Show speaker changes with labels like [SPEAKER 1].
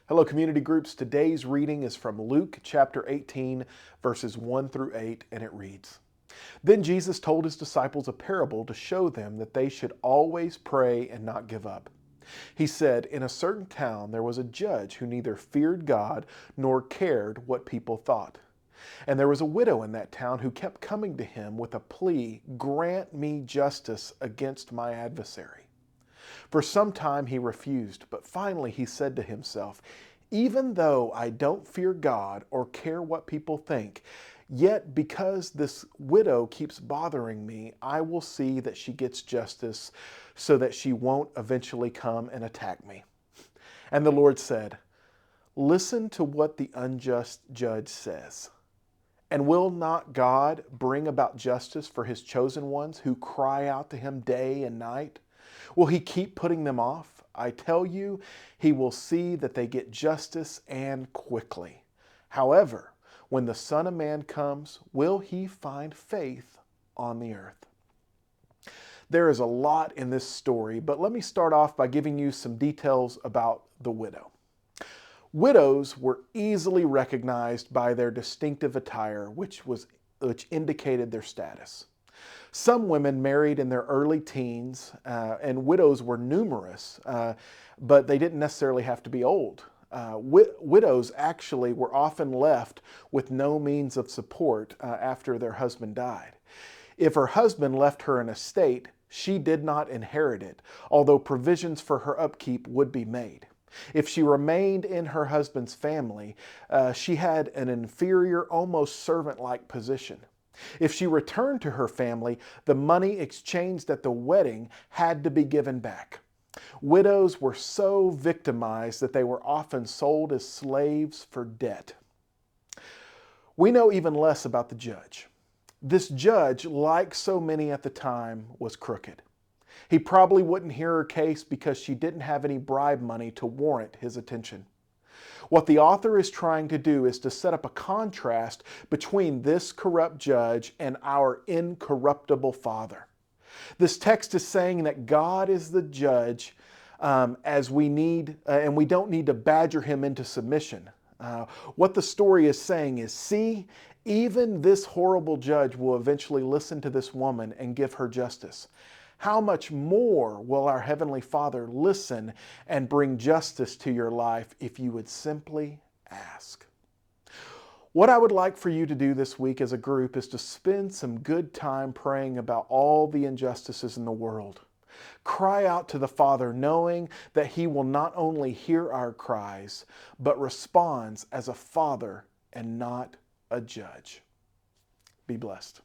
[SPEAKER 1] Hello, community groups. Today's reading is from Luke chapter 18, verses 1 through 8, and it reads, Then Jesus told his disciples a parable to show them that they should always pray and not give up. He said, In a certain town there was a judge who neither feared God nor cared what people thought. And there was a widow in that town who kept coming to him with a plea, Grant me justice against my adversary. For some time he refused, but finally he said to himself, Even though I don't fear God or care what people think, yet because this widow keeps bothering me, I will see that she gets justice so that she won't eventually come and attack me. And the Lord said, Listen to what the unjust judge says. And will not God bring about justice for his chosen ones who cry out to him day and night? Will he keep putting them off? I tell you, he will see that they get justice and quickly. However, when the Son of Man comes, will he find faith on the earth? There is a lot in this story, but let me start off by giving you some details about the widow. Widows were easily recognized by their distinctive attire, which indicated their status. Some women married in their early teens, and widows were numerous, but they didn't necessarily have to be old. Widows actually were often left with no means of support after their husband died. If her husband left her an estate, she did not inherit it, although provisions for her upkeep would be made. If she remained in her husband's family, she had an inferior, almost servant-like position. If she returned to her family, the money exchanged at the wedding had to be given back. Widows were so victimized that they were often sold as slaves for debt. We know even less about the judge. This judge, like so many at the time, was crooked. He probably wouldn't hear her case because she didn't have any bribe money to warrant his attention. What the author is trying to do is to set up a contrast between this corrupt judge and our incorruptible Father. This text is saying that God is the judge and we don't need to badger him into submission. What the story is saying is, see, even this horrible judge will eventually listen to this woman and give her justice. How much more will our Heavenly Father listen and bring justice to your life if you would simply ask? What I would like for you to do this week as a group is to spend some good time praying about all the injustices in the world. Cry out to the Father knowing that He will not only hear our cries, but responds as a Father and not a judge. Be blessed.